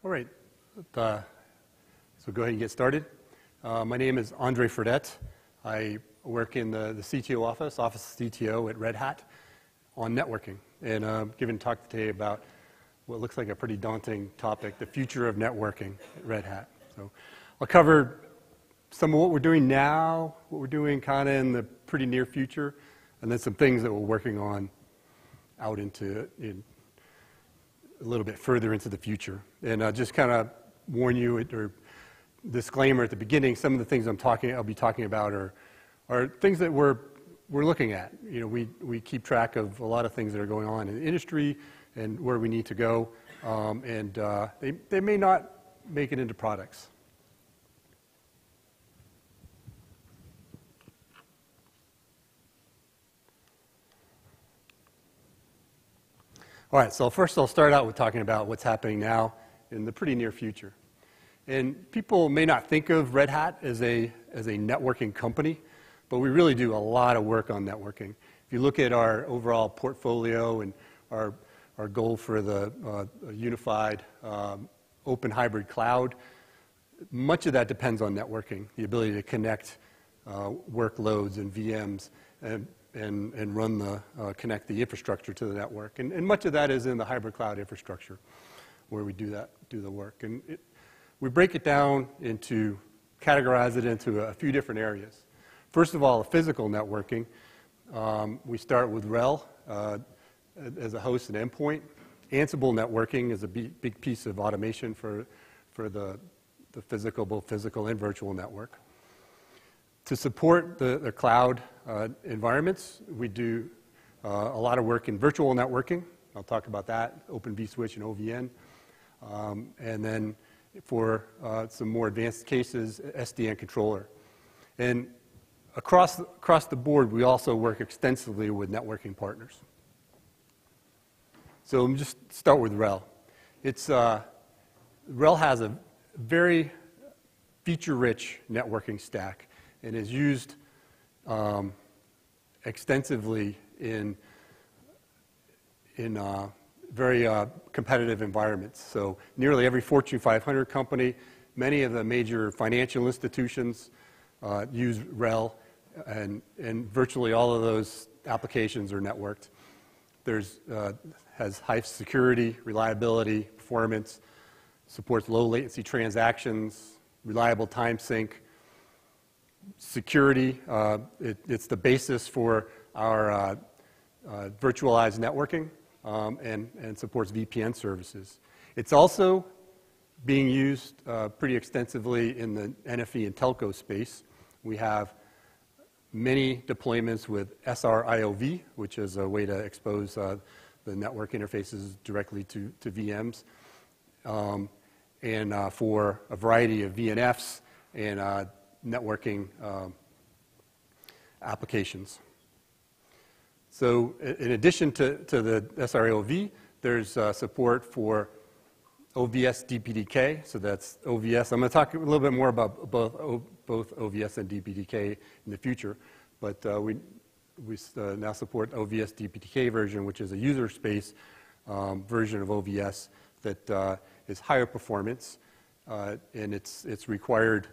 All right, so go ahead and get started. My name is Fredette. I work in the CTO office of CTO at Red Hat on networking. And I'm giving a talk today about what looks like a pretty daunting topic, the future of networking at Red Hat. So I'll cover some of what we're doing now, what we're doing kind of in the pretty near future, and then some things that we're working on out into a little bit further into the future. And just kind of warn you, or disclaimer at the beginning, some of the things I'll be talking about are things that we're looking at. You know, we keep track of a lot of things that are going on in the industry and where we need to go, and they may not make it into products. All right, so first I'll start out with talking about what's happening now in the pretty near future. And people may not think of Red Hat as a networking company, but we really do a lot of work on networking. If you look at our overall portfolio and our goal for the unified open hybrid cloud, much of that depends on networking, the ability to connect workloads and VMs and run connect the infrastructure to the network. And much of that is in the hybrid cloud infrastructure where we do the work. And we break it down categorize it into a few different areas. First of all, physical networking. We start with RHEL as a host and endpoint. Ansible networking is a big piece of automation for the both physical and virtual network. To support the cloud environments, we do a lot of work in virtual networking. I'll talk about that, open vSwitch and OVN. And then for some more advanced cases, SDN controller. And across the board, we also work extensively with networking partners. So let me just start with RHEL. RHEL has a very feature-rich networking stack and is used extensively in very competitive environments. So nearly every Fortune 500 company, many of the major financial institutions use RHEL, and virtually all of those applications are networked. Has high security, reliability, performance, supports low latency transactions, reliable time sync, security. It's the basis for our virtualized networking and supports VPN services. It's also being used pretty extensively in the NFV and telco space. We have many deployments with SRIOV, which is a way to expose the network interfaces directly to VMs, and for a variety of VNFs and networking applications. So in addition to the SRIOV, there's support for OVS DPDK, so that's OVS. I'm going to talk a little bit more about both OVS and DPDK in the future, but we now support OVS DPDK version, which is a user space version of OVS that is higher performance, and it's required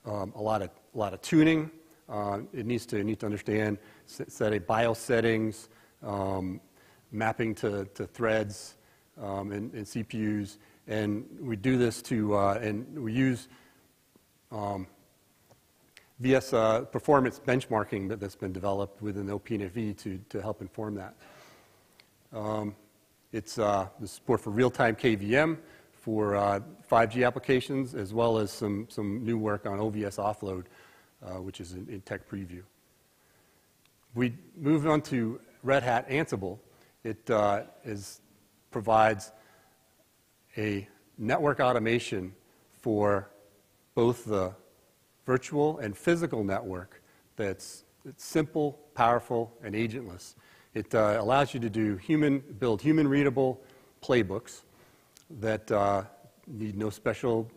a lot of tuning. It needs to understand setting BIOS settings, mapping to threads and CPUs, and we do this and we use VS performance benchmarking that's been developed within OPNFV to help inform that. It's the support for real-time KVM for 5G applications, as well as some new work on OVS offload, which is in tech preview. We move on to Red Hat Ansible. It provides a network automation for both the virtual and physical network that's simple, powerful, and agentless. It allows you to build human-readable playbooks that need no special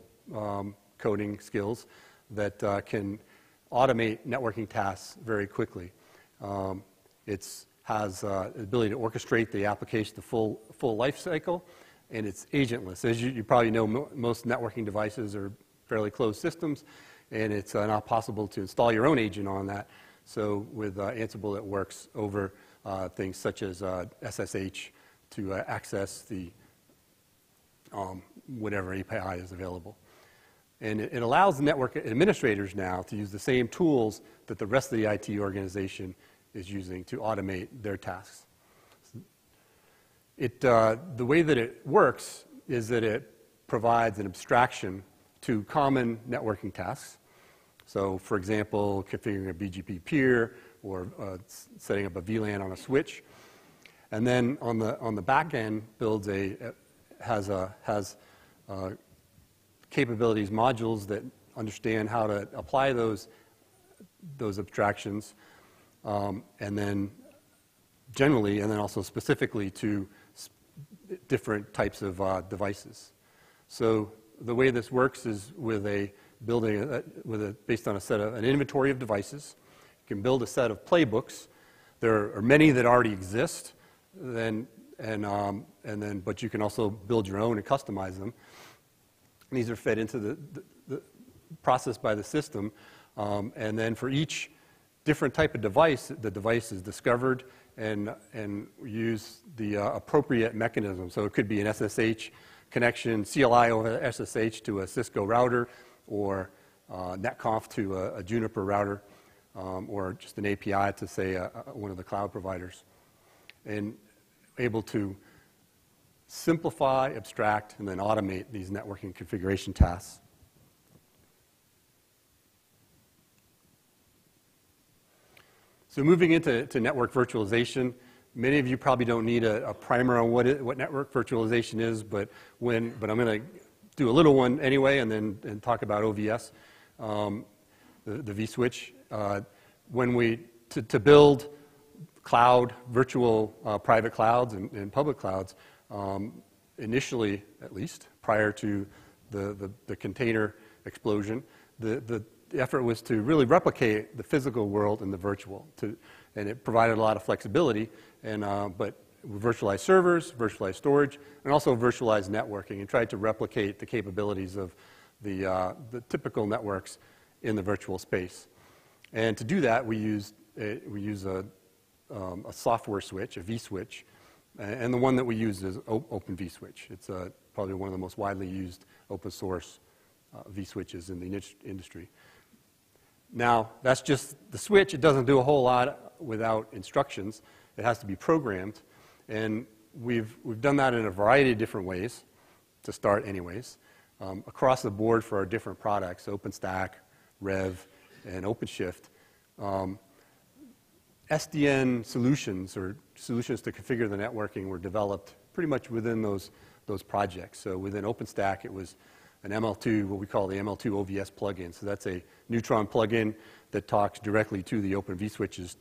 coding skills, that can automate networking tasks very quickly. It has the ability to orchestrate the application, the full life cycle, and it's agentless. As you probably know, most networking devices are fairly closed systems, and it's not possible to install your own agent on that. So with Ansible, it works over things such as SSH to access the whatever API is available. And it allows the network administrators now to use the same tools that the rest of the IT organization is using to automate their tasks. The way that it works is that it provides an abstraction to common networking tasks. So, for example, configuring a BGP peer or setting up a VLAN on a switch. And then on the back end has capabilities modules that understand how to apply those abstractions, and then generally, and then also specifically to different types of devices. So the way this works is with based on an inventory of devices. You can build a set of playbooks. There are many that already exist, but you can also build your own and customize them. And these are fed into the process by the system, and then for each different type of device, the device is discovered and use the appropriate mechanism. So it could be an SSH connection, CLI over SSH to a Cisco router, or netconf to a Juniper router, or just an API to, say, one of the cloud providers. And able to simplify, abstract, and then automate these networking configuration tasks. So moving into network virtualization, many of you probably don't need a primer on what network virtualization is, but I'm going to do a little one anyway, and then talk about OVS, the vSwitch. To build cloud, virtual private clouds and public clouds, initially, at least, prior to the container explosion, the effort was to really replicate the physical world in the virtual, and it provided a lot of flexibility, but virtualized servers, virtualized storage, and also virtualized networking, and tried to replicate the capabilities of the typical networks in the virtual space. And to do that, we use a software switch, a vSwitch, and the one that we use is Open vSwitch. It's probably one of the most widely used open source vSwitches in the industry. Now, that's just the switch. It doesn't do a whole lot without instructions. It has to be programmed, and we've done that in a variety of different ways, to start anyways, across the board for our different products, OpenStack, Rev, and OpenShift. SDN solutions, or solutions to configure the networking, were developed pretty much within those projects. So within OpenStack, it was an ML2, what we call the ML2 OVS plugin. So that's a Neutron plugin that talks directly to the Open vSwitches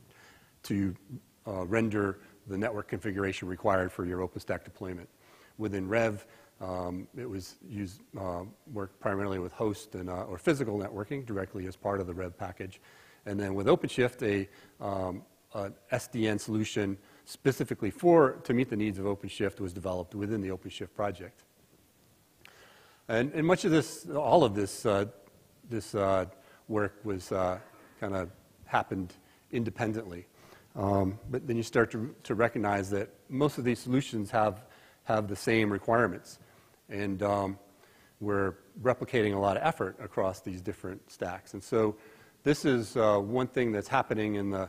to render the network configuration required for your OpenStack deployment. Within Rev, it was worked primarily with host or physical networking directly as part of the Rev package. And then with OpenShift, an SDN solution specifically to meet the needs of OpenShift was developed within the OpenShift project. And much of this, all of this work was kind of happened independently. But then you start to recognize that most of these solutions have the same requirements. And we're replicating a lot of effort across these different stacks. And so this is one thing that's happening in the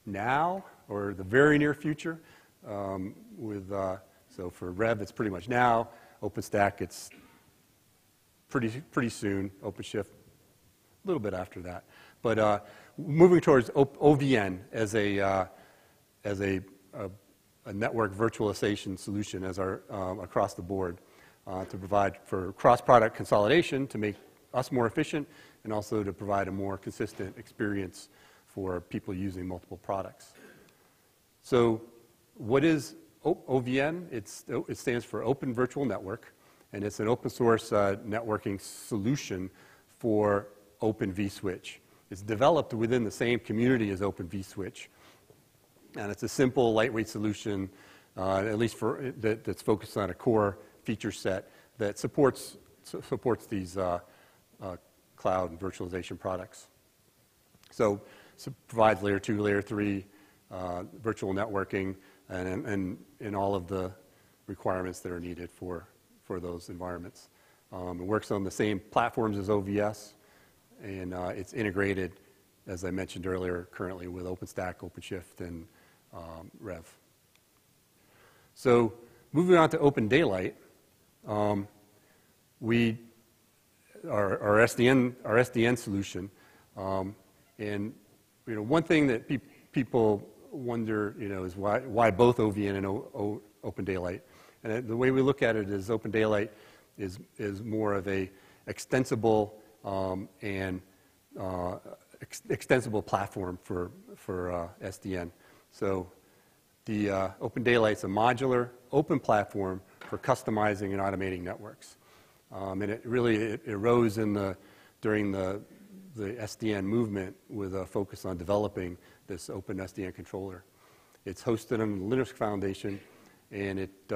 now, or the very near future. So for Rev, it's pretty much now. OpenStack, it's pretty soon. OpenShift, a little bit after that. But moving towards OVN as a network virtualization solution as our across the board to provide for cross-product consolidation to make us more efficient, and also to provide a more consistent experience for people using multiple products. So what is OVN? It stands for Open Virtual Network, and it's an open source networking solution for Open vSwitch. It's developed within the same community as Open vSwitch, and it's a simple, lightweight solution, at least that's focused on a core feature set that supports these cloud and virtualization products. So provides layer 2, layer 3 virtual networking and all of the requirements that are needed for those environments. It works on the same platforms as OVS, and it's integrated, as I mentioned earlier, currently with OpenStack, OpenShift, and Rev. So moving on to Open Daylight, our SDN solution, and one thing that people wonder, is why both OVN and Open Daylight. And the way we look at it is Open Daylight is more of a extensible extensible platform for SDN. So the Open Daylight's a modular, open platform for customizing and automating networks. And it arose during the SDN movement with a focus on developing this open SDN controller. It's hosted on the Linux Foundation, and it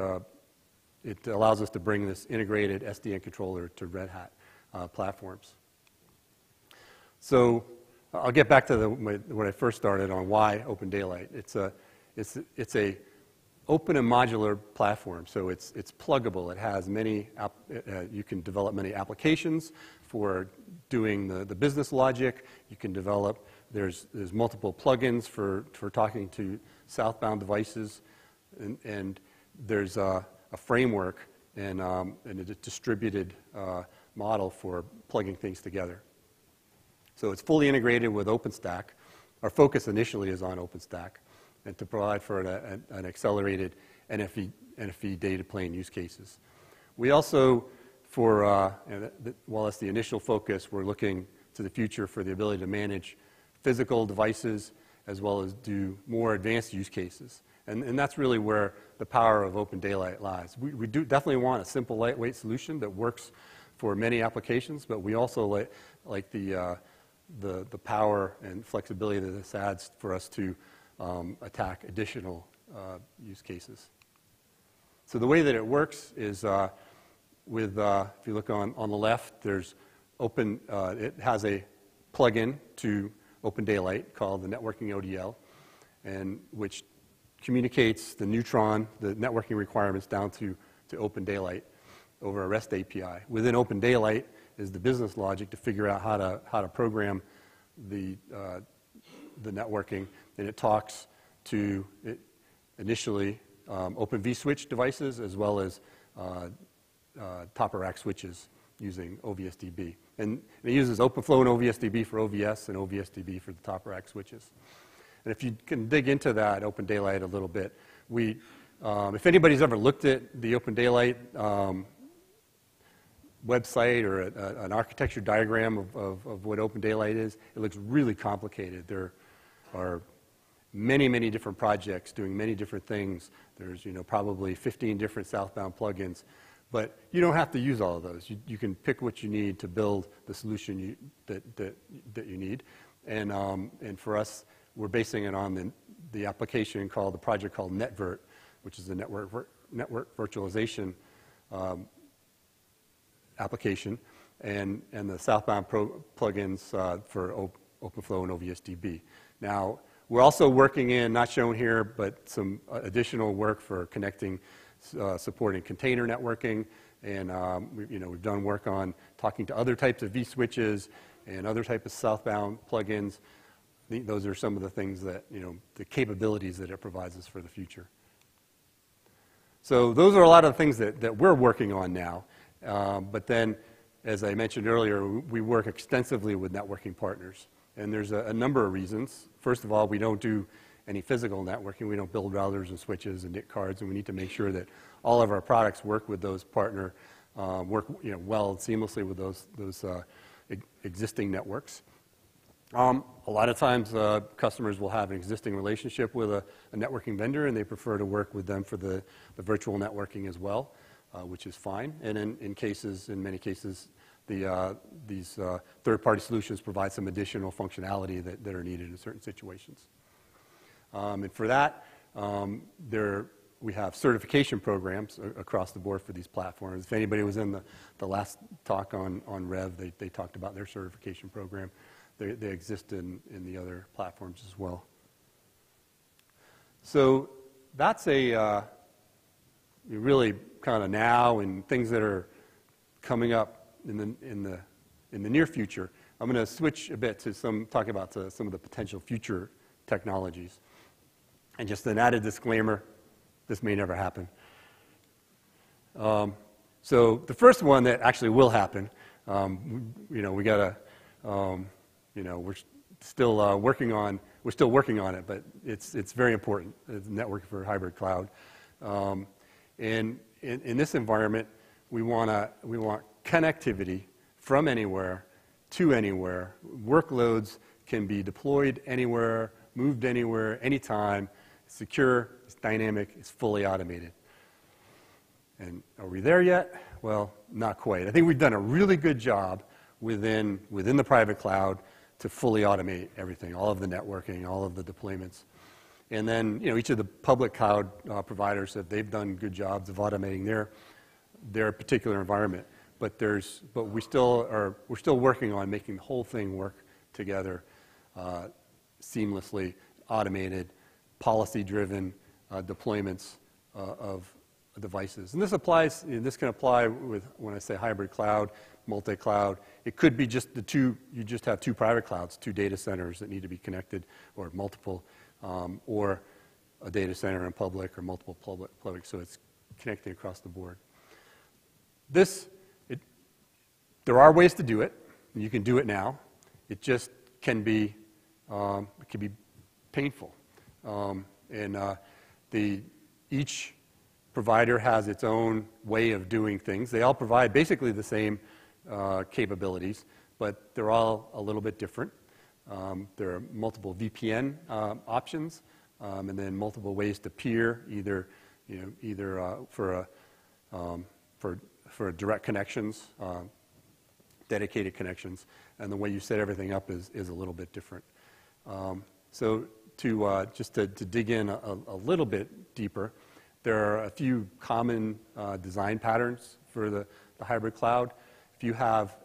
allows us to bring this integrated SDN controller to Red Hat platforms. So I'll get back to when I first started on why Open Daylight. It's a open and modular platform, so it's pluggable. It has many, you can develop many applications for doing the business logic. You can develop, there's multiple plugins for talking to southbound devices, and there's a framework and a distributed model for plugging things together. So it's fully integrated with OpenStack. Our focus initially is on OpenStack and to provide for an accelerated NFV data plane use cases. We also, while that's the initial focus, we're looking to the future for the ability to manage physical devices as well as do more advanced use cases. And that's really where the power of Open Daylight lies. We do definitely want a simple, lightweight solution that works for many applications, but we also like the power and flexibility that this adds for us to attack additional use cases. So the way that it works is if you look on the left, there's it has a plugin to Open Daylight called the Networking ODL, and which communicates the neutron, the networking requirements down to Open Daylight over a REST API. Within Open Daylight is the business logic to figure out how to program the networking, and it talks to initially open vSwitch devices as well as top-of-rack switches using OVSDB. And it uses OpenFlow and OVSDB for OVS and OVSDB for the top-of-rack switches. And if you can dig into that Open Daylight a little bit, if anybody's ever looked at the Open Daylight website or an architecture diagram of what Open Daylight is, it looks really complicated. There are many, many different projects doing many different things. There's probably 15 different southbound plugins, but you don't have to use all of those. You can pick what you need to build the solution that you need. And for us, we're basing it on the application the project called NetVirt, which is a network virtualization application, and the southbound plugins for OpenFlow and OVSDB. Now, we're also working in, not shown here, but some additional work for connecting, supporting container networking, and we've done work on talking to other types of vSwitches and other types of southbound plugins. Those are some of the things that, the capabilities that it provides us for the future. So those are a lot of the things that we're working on now. But then, as I mentioned earlier, we work extensively with networking partners. And there's a number of reasons. First of all, we don't do any physical networking. We don't build routers and switches and NIC cards, and we need to make sure that all of our products work with those well and seamlessly with those existing networks. A lot of times, customers will have an existing relationship with a networking vendor, and they prefer to work with them for the virtual networking as well, which is fine. And in many cases, these third-party solutions provide some additional functionality that are needed in certain situations. And for that, we have certification programs across the board for these platforms. If anybody was in the last talk on Rev, they talked about their certification program. They exist in the other platforms as well. So that's a really kind of now and things that are coming up in the near future. I'm going to switch a bit to talking about some of the potential future technologies. And just an added disclaimer, this may never happen. So the first one that actually will happen, we got to, we're still working on it, but it's very important. It's networking for hybrid cloud. And in this environment, we want connectivity from anywhere to anywhere. Workloads can be deployed anywhere, moved anywhere, anytime. It's secure, it's dynamic, it's fully automated. And are we there yet? Well, not quite. I think we've done a really good job within the private cloud to fully automate everything, all of the networking, all of the deployments. And then, each of the public cloud providers, they've done good jobs of automating their particular environment. But we're still working on making the whole thing work together, seamlessly, automated, policy-driven deployments of devices. And this can apply with, when I say hybrid cloud, multi-cloud. It could be just you just have two private clouds, two data centers that need to be connected, or multiple, or a data center in public, or multiple public, so it's connecting across the board. There are ways to do it, and you can do it now. It just can be painful. Each provider has its own way of doing things. They all provide basically the same capabilities, but they're all a little bit different. There are multiple VPN options, and then multiple ways to peer, either for direct connections, dedicated connections, and the way you set everything up is a little bit different. So just to dig in a little bit deeper, there are a few common design patterns for the hybrid cloud. If you have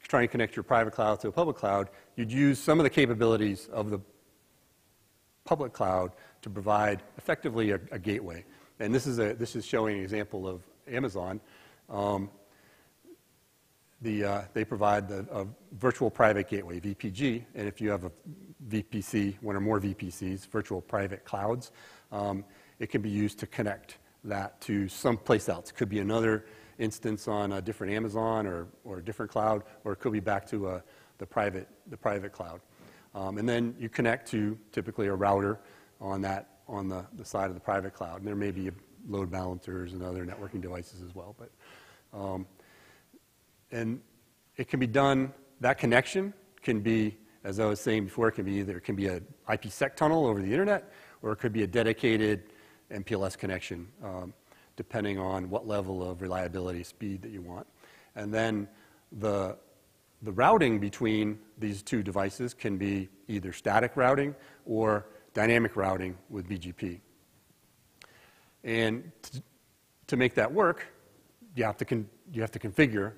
trying to connect your private cloud to a public cloud, you'd use some of the capabilities of the public cloud to provide effectively a gateway. And this is showing an example of Amazon. They provide a virtual private gateway, VPG, and if you have a VPC, one or more VPCs, virtual private clouds, it can be used to connect that to someplace else. It could be another instance on a different Amazon or a different cloud, or it could be back to the private cloud. And then you connect to typically a router on the side of the private cloud. And there may be load balancers and other networking devices as well. But and it can be done. That connection can be, as I was saying before, it can be an IPsec tunnel over the internet, or it could be a dedicated MPLS connection, depending on what level of reliability, speed that you want. And then the routing between these two devices can be either static routing or dynamic routing with BGP. And to make that work, you have to configure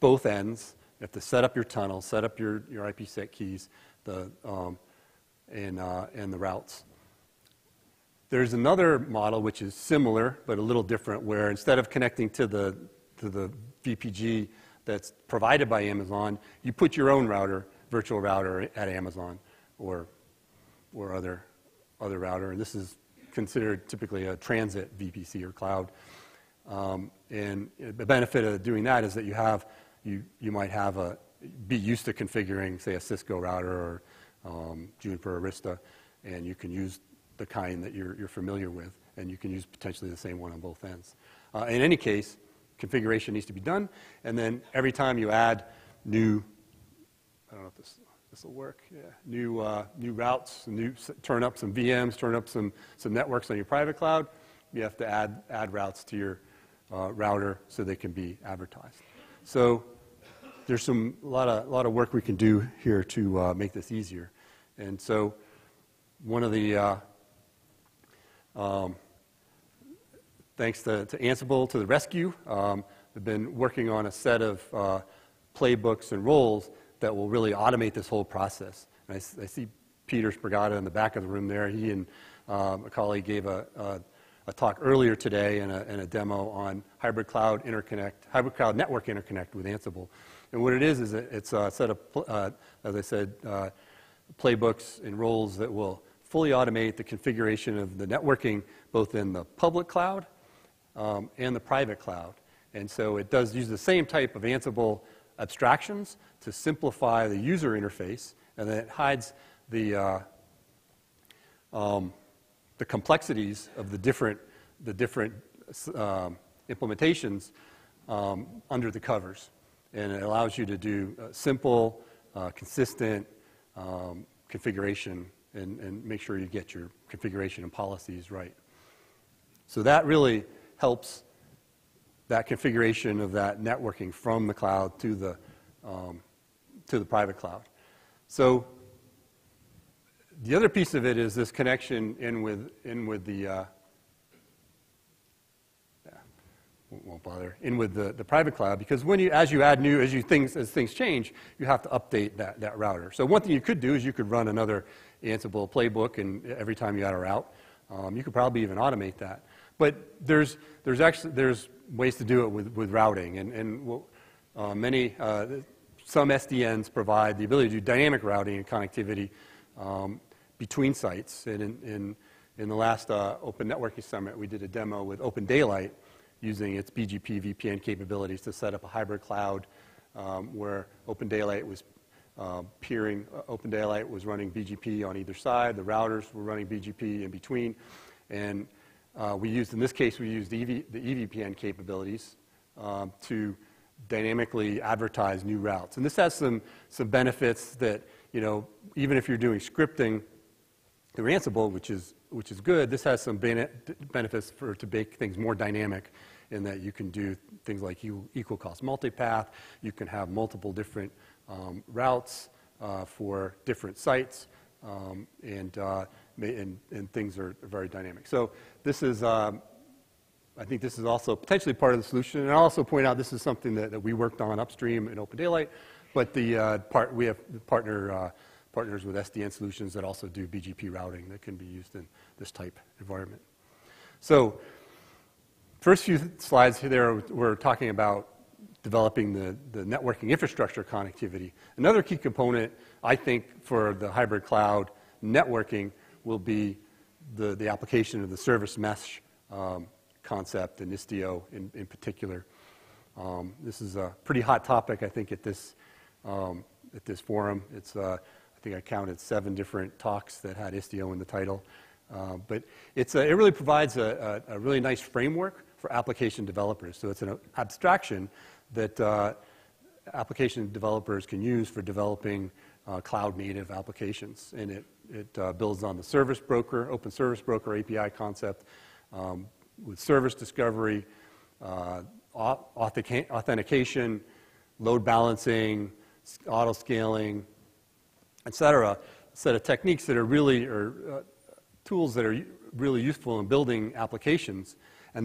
both ends. You have to set up your tunnel, set up your IPsec keys, and the routes. There's another model which is similar but a little different, where instead of connecting to the VPG that's provided by Amazon, you put your own router, virtual router at Amazon or other router, and this is considered typically a transit VPC or cloud. And the benefit of doing that is that you might be used to configuring, say, a Cisco router or Juniper Arista, and you can use the kind that you're familiar with, and you can use potentially the same one on both ends. In any case, configuration needs to be done, and then every time you add new, I don't know if this will work, yeah, new routes, turn up some VMs, turn up some networks on your private cloud, you have to add routes to your router so they can be advertised. So there's a lot of work we can do here to make this easier. And so one of the, thanks to Ansible to the rescue, we've been working on a set of playbooks and roles that will really automate this whole process. And I see Peter Spragata in the back of the room there. He and a colleague gave a talk earlier today and a demo on hybrid cloud network interconnect with Ansible. And what it is it's a set of, as I said, playbooks and roles that will fully automate the configuration of the networking both in the public cloud and the private cloud. And so it does use the same type of Ansible abstractions to simplify the user interface, and then it hides the complexities of the different implementations under the covers. And it allows you to do simple, consistent configuration and make sure you get your configuration and policies right. So that really helps that configuration of that networking from the cloud to the private cloud. So the other piece of it is this connection in with the won't bother in with the private cloud, because as things change, you have to update that router. So one thing you could do is you could run another Ansible playbook, and every time you add a route, you could probably even automate that. But there's ways to do it with routing, and some SDNs provide the ability to do dynamic routing and connectivity between sites. And in the last Open Networking Summit, we did a demo with Open Daylight using its BGP VPN capabilities to set up a hybrid cloud where Open Daylight was Open Daylight was running BGP on either side. The routers were running BGP in between, and in this case, we used the EVPN capabilities to dynamically advertise new routes. And this has some benefits that, even if you're doing scripting through Ansible, which is good, this has some benefits to make things more dynamic, in that you can do things like equal cost multipath. You can have multiple different routes for different sites, and things are very dynamic. So this is, I think this is also potentially part of the solution. And I'll also point out this is something that we worked on upstream in Open Daylight, but we have partners with SDN solutions that also do BGP routing that can be used in this type environment. So first few slides here, we're talking about developing the networking infrastructure connectivity. Another key component, I think, for the hybrid cloud networking will be the application of the service mesh concept and Istio in particular. This is a pretty hot topic, I think, at this forum. It's I think I counted 7 different talks that had Istio in the title. But it really provides a really nice framework for application developers. So it's an abstraction that application developers can use for developing cloud-native applications. And it builds on the service broker, open service broker API concept with service discovery, authentication, load balancing, auto-scaling, et cetera. A set of techniques that are really, tools that are really useful in building applications. And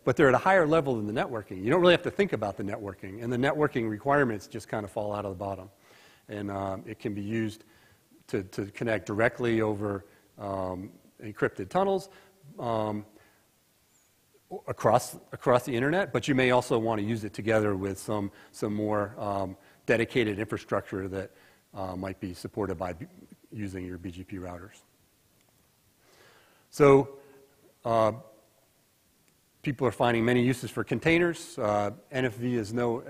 but they're at a higher level than the networking. You don't really have to think about the networking, and the networking requirements just kind of fall out of the bottom. And it can be used to connect directly over encrypted tunnels across the internet, but you may also want to use it together with some more dedicated infrastructure that might be supported by using your BGP routers. So people are finding many uses for containers. NFV is no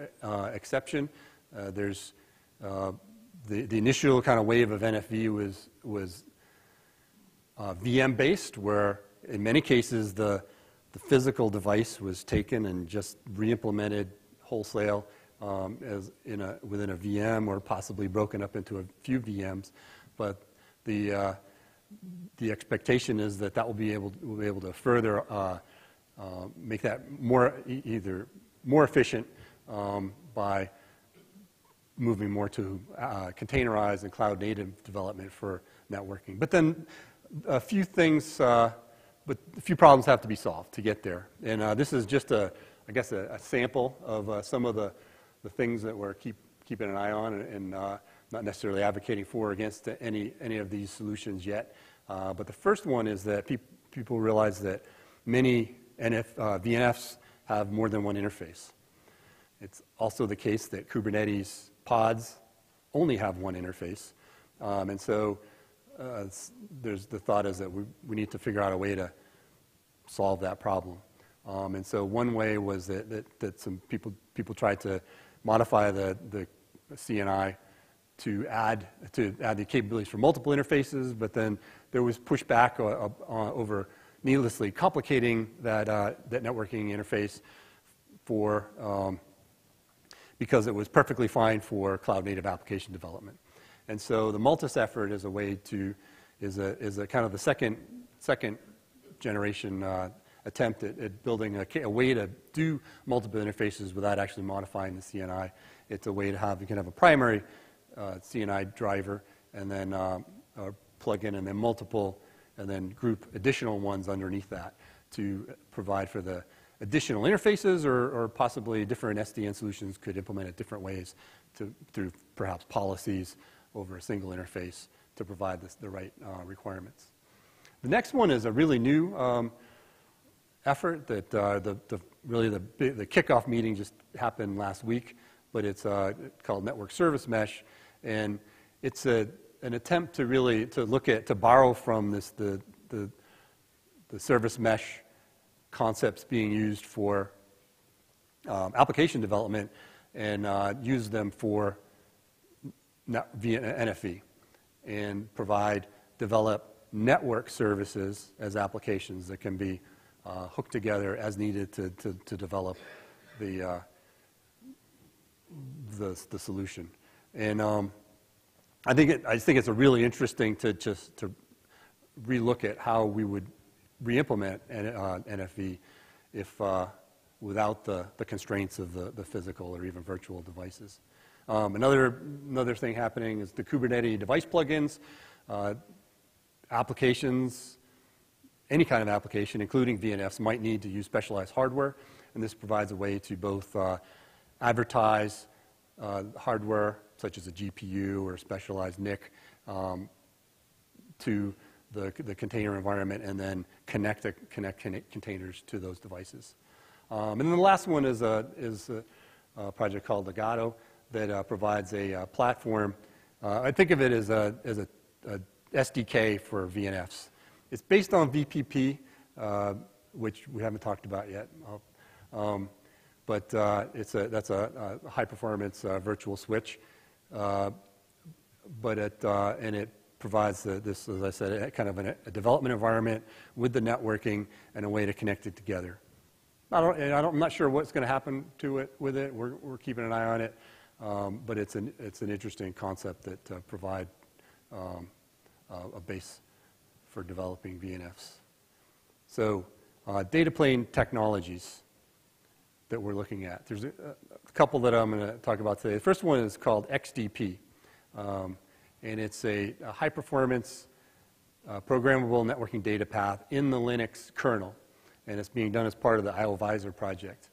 exception. There's the initial kind of wave of NFV was VM-based, where in many cases the physical device was taken and just re-implemented wholesale within a VM, or possibly broken up into a few VMs. But the expectation is that we'll be able to further make that either more efficient by moving more to containerized and cloud native development for networking. But then a few things, but a few problems have to be solved to get there. And this is just I guess a sample of some of the things that we're keeping an eye on and not necessarily advocating for or against any of these solutions yet. But the first one is that people realize that many VNFs have more than one interface. It's also the case that Kubernetes pods only have one interface. And so there's the thought is that we need to figure out a way to solve that problem. And so one way was that some people tried to modify the CNI to add the capabilities for multiple interfaces, but then there was pushback over needlessly complicating that networking interface because it was perfectly fine for cloud native application development. And so the Multis effort is a kind of the second generation attempt at building a way to do multiple interfaces without actually modifying the CNI. It's a way to you can have a primary CNI driver and then plug in and then multiple and then group additional ones underneath that to provide for the additional interfaces or possibly different SDN solutions could implement it different ways through perhaps policies over a single interface to provide the right requirements. The next one is a really new effort that really the kickoff meeting just happened last week, but it's called Network Service Mesh, and it's an attempt to borrow from the service mesh concepts being used for application development and use them for via NFV and develop network services as applications that can be hooked together as needed to develop the solution. And I think it's a really interesting to relook at how we would re-implement NFV if without the constraints of the physical or even virtual devices. Another thing happening is the Kubernetes device plugins. Applications, any kind of application, including VNFs, might need to use specialized hardware, and this provides a way to both advertise hardware, such as a GPU or a specialized NIC, to the container environment, and then connect containers to those devices. And then the last one is a project called Legato that provides a platform. I think of it as a SDK for VNFs. It's based on VPP, which we haven't talked about yet, but that's a high-performance virtual switch. And it provides this, as I said, kind of a development environment with the networking and a way to connect it together. I'm not sure what's going to happen with it. We're keeping an eye on it, but it's an interesting concept that provide a base for developing VNFs. So data plane technologies that we're looking at. There's a couple that I'm going to talk about today. The first one is called XDP, and it's a high-performance programmable networking data path in the Linux kernel, and it's being done as part of the IOVisor project.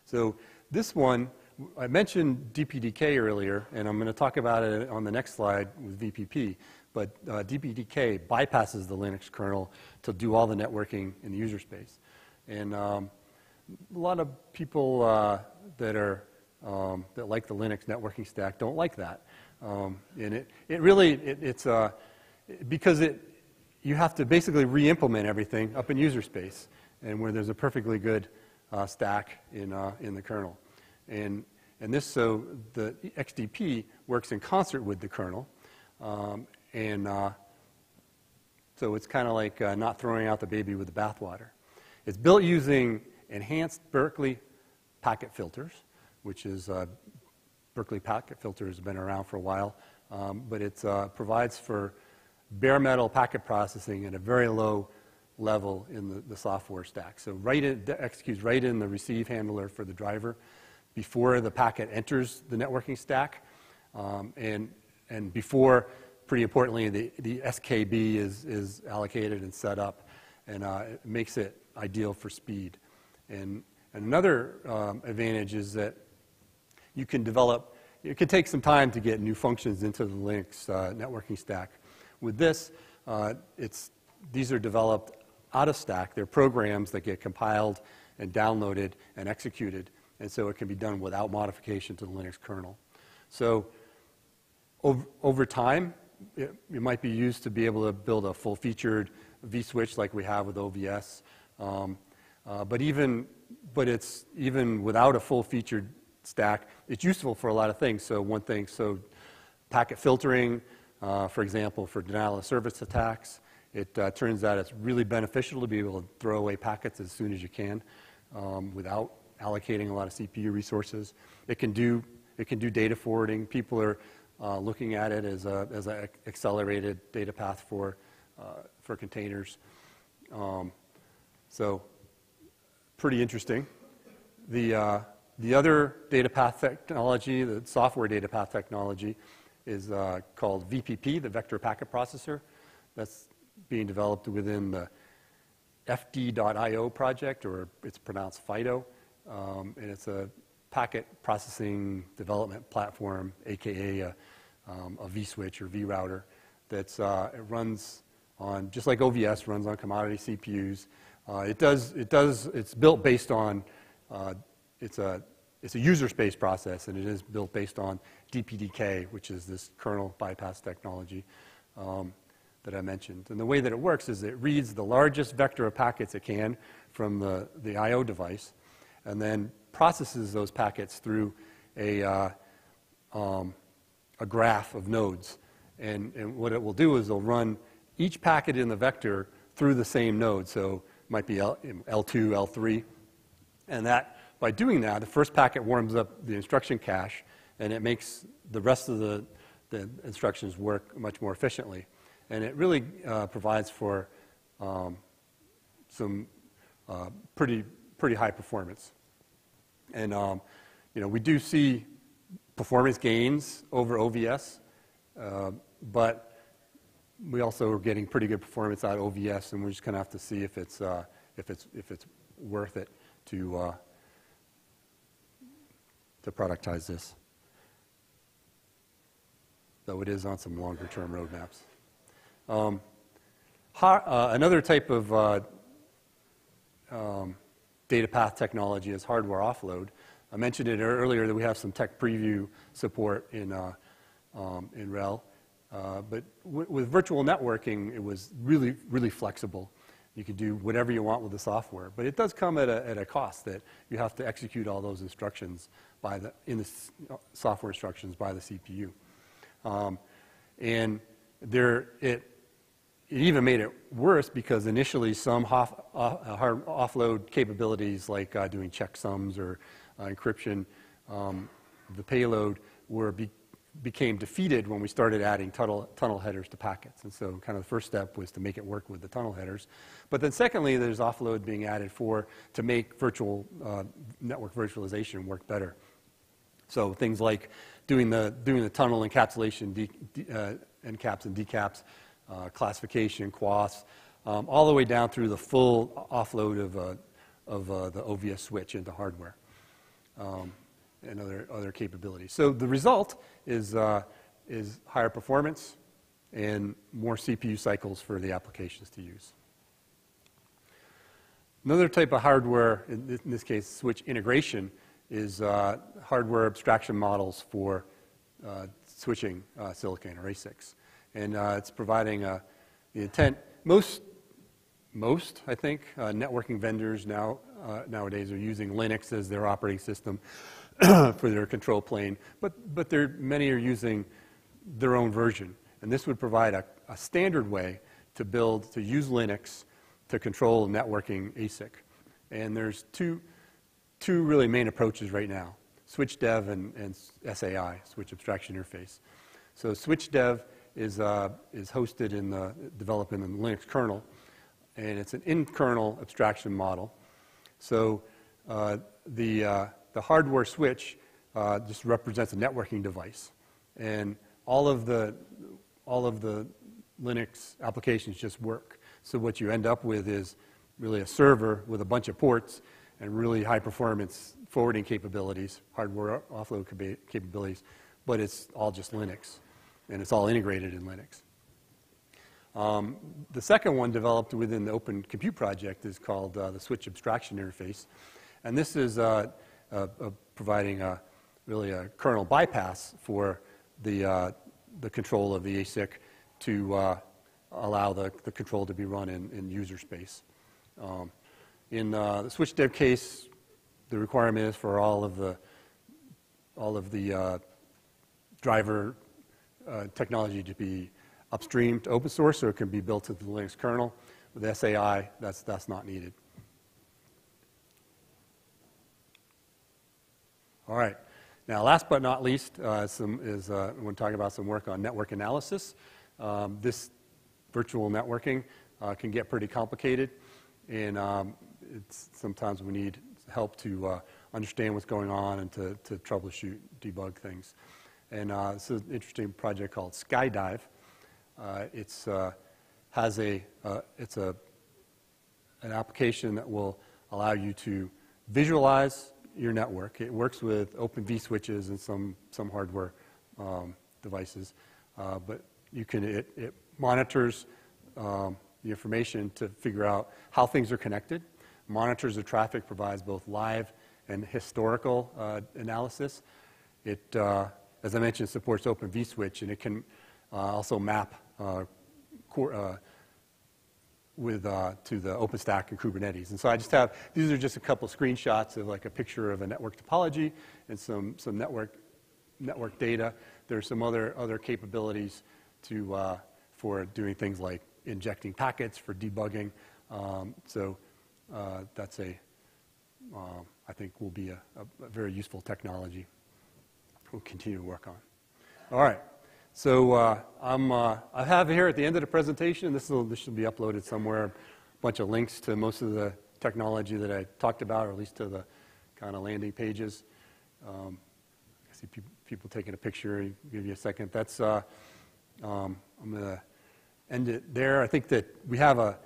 So this one, I mentioned DPDK earlier, and I'm going to talk about it on the next slide with VPP, but DPDK bypasses the Linux kernel to do all the networking in the user space. And a lot of people that like the Linux networking stack don't like that. And it's because you have to basically re-implement everything up in user space, and where there's a perfectly good stack in the kernel. And so the XDP works in concert with the kernel, and so it's kind of like not throwing out the baby with the bathwater. It's built using enhanced Berkeley packet filters, which is Berkeley packet filters have been around for a while, but it provides for bare metal packet processing at a very low level in the software stack. So executes right in the receive handler for the driver, before the packet enters the networking stack, and before, pretty importantly, the SKB is allocated and set up, and it makes it ideal for speed. And another advantage is that you can develop, it can take some time to get new functions into the Linux networking stack. With this, these are developed out of stack. They're programs that get compiled and downloaded and executed, and so it can be done without modification to the Linux kernel. So over time, it might be used to be able to build a full-featured vSwitch like we have with OVS. But it's even without a full-featured stack, it's useful for a lot of things. So packet filtering, for example, for denial of service attacks, it turns out it's really beneficial to be able to throw away packets as soon as you can without allocating a lot of CPU resources. It can do data forwarding. People are looking at it as an accelerated data path for containers. So pretty interesting. The other data path technology, the software data path technology, is called VPP, the Vector Packet Processor. That's being developed within the FD.io project, or it's pronounced FIDO, and it's a packet processing development platform, aka a vSwitch or vRouter, it runs on, just like OVS runs on commodity CPUs. It's built based on, it's a user space process, and it is built based on DPDK, which is this kernel bypass technology that I mentioned. And the way that it works is it reads the largest vector of packets it can from the I/O device, and then processes those packets through a graph of nodes. And what it will do is it'll run each packet in the vector through the same node. So it might be L2, L3. And by doing that, the first packet warms up the instruction cache, and it makes the rest of the instructions work much more efficiently. And it really provides for some pretty high performance. And we do see performance gains over OVS, but we also are getting pretty good performance out of OVS, and we're just going to have to see if it's worth it to productize this. Though it is on some longer-term roadmaps. Another type of data path technology is hardware offload. I mentioned it earlier that we have some tech preview support in RHEL. But with virtual networking, it was really, really flexible. You could do whatever you want with the software. But it does come at a cost that you have to execute all those instructions in the software instructions by the CPU. And it even made it worse because initially some hard offload capabilities like doing checksums or encryption, the payload became defeated when we started adding tunnel headers to packets. And so kind of the first step was to make it work with the tunnel headers. But then secondly, there's offload being added to make virtual network virtualization work better. So things like doing the tunnel encapsulation, encaps and decaps, classification, QoS, all the way down through the full offload of the OVS switch into hardware. And other capabilities. So the result is higher performance and more CPU cycles for the applications to use. Another type of hardware, in this case switch integration, is hardware abstraction models for switching silicon or ASICs. And it's providing the intent. Most I think, networking vendors nowadays are using Linux as their operating system for their control plane, but many are using their own version. And this would provide a standard way to use Linux to control networking ASIC. And there's two really main approaches right now, switch dev and SAI, switch abstraction interface. So switch dev is hosted developed in the Linux kernel, and it's an in-kernel abstraction model. So the hardware switch just represents a networking device. And all of the Linux applications just work. So what you end up with is really a server with a bunch of ports and really high performance forwarding capabilities, hardware offload capabilities, but it's all just Linux, and it's all integrated in Linux. The second one developed within the Open Compute project is called the Switch Abstraction Interface, and this is providing really a kernel bypass for the control of the ASIC to allow the control to be run in user space. In the switch dev case, the requirement is for all of the driver technology to be upstream to open source, so it can be built into the Linux kernel. With SAI, that's not needed. All right. Now, last but not least, when talking about some work on network analysis, this virtual networking can get pretty complicated, and sometimes we need help to understand what's going on and to troubleshoot, debug things. And this is an interesting project called Skydive. It's an application that will allow you to visualize your network. It works with open vSwitches and some hardware devices, but it monitors the information to figure out how things are connected, monitors the traffic, provides both live and historical analysis. It, as I mentioned, supports open vSwitch, and it can also map to the OpenStack and Kubernetes. And so these are just a couple screenshots of like a picture of a network topology and some network data. There's some other capabilities for doing things like injecting packets for debugging. That's I think will be a very useful technology we'll continue to work on. All right. So I have here at the end of the presentation, this should be uploaded somewhere, a bunch of links to most of the technology that I talked about, or at least to the kind of landing pages. I see people taking a picture. I'll give you a second. That's I'm going to end it there. I think that we have a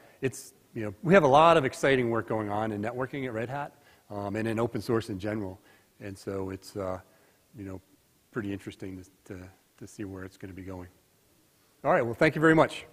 lot of exciting work going on in networking at Red Hat and in open source in general, and so it's pretty interesting to see where it's going to be going. All right, well, thank you very much.